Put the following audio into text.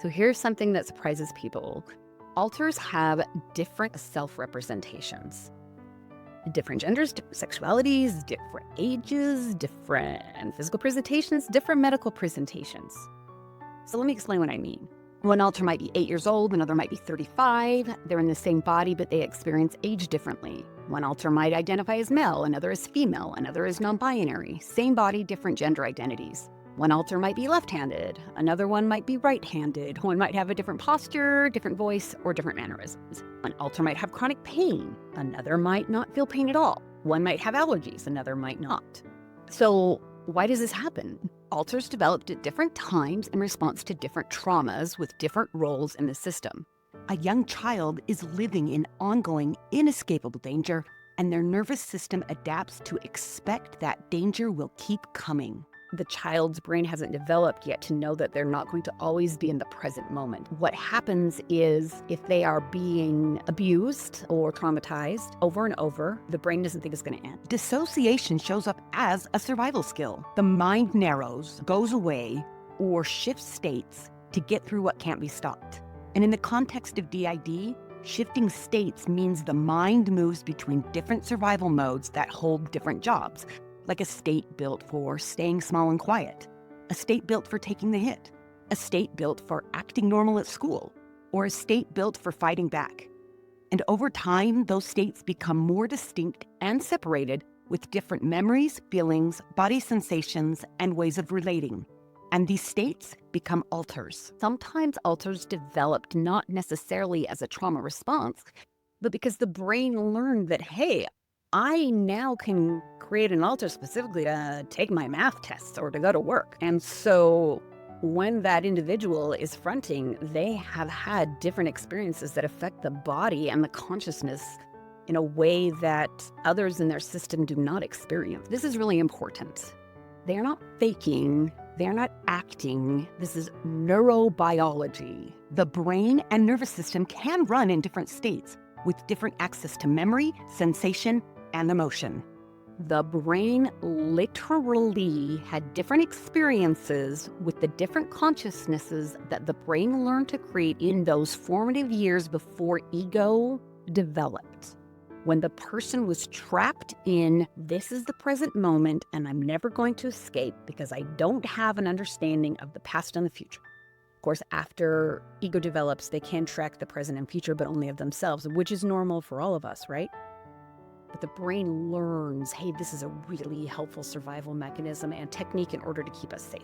So here's something that surprises people. Alters have different self-representations. Different genders, different sexualities, different ages, different physical presentations, different medical presentations. So let me explain what I mean. One alter might be 8 years old, another might be 35. They're in the same body, but they experience age differently. One alter might identify as male, another as female, another as non-binary. Same body, different gender identities. One alter might be left-handed, another one might be right-handed. One might have a different posture, different voice, or different mannerisms. One alter might have chronic pain, another might not feel pain at all. One might have allergies, another might not. So why does this happen? Alters developed at different times in response to different traumas with different roles in the system. A young child is living in ongoing, inescapable danger, and their nervous system adapts to expect that danger will keep coming. The child's brain hasn't developed yet to know that they're not going to always be in the present moment. What happens is if they are being abused or traumatized over and over, the brain doesn't think it's going to end. Dissociation shows up as a survival skill. The mind narrows, goes away, or shifts states to get through what can't be stopped. And in the context of DID, shifting states means the mind moves between different survival modes that hold different jobs, like a state built for staying small and quiet, a state built for taking the hit, a state built for acting normal at school, or a state built for fighting back. And over time, those states become more distinct and separated with different memories, feelings, body sensations, and ways of relating. And these states become alters. Sometimes alters developed not necessarily as a trauma response, but because the brain learned that, hey, I now can create an alter specifically to take my math tests or to go to work. And so when that individual is fronting, they have had different experiences that affect the body and the consciousness in a way that others in their system do not experience. This is really important. They are not faking. They are not acting. This is neurobiology. The brain and nervous system can run in different states with different access to memory, sensation, and emotion. The brain literally had different experiences with the different consciousnesses that the brain learned to create in those formative years before ego developed. When the person was trapped in, this is the present moment and I'm never going to escape because I don't have an understanding of the past and the future. Of course, after ego develops, they can track the present and future, but only of themselves, which is normal for all of us, right? But the brain learns, hey, this is a really helpful survival mechanism and technique in order to keep us safe.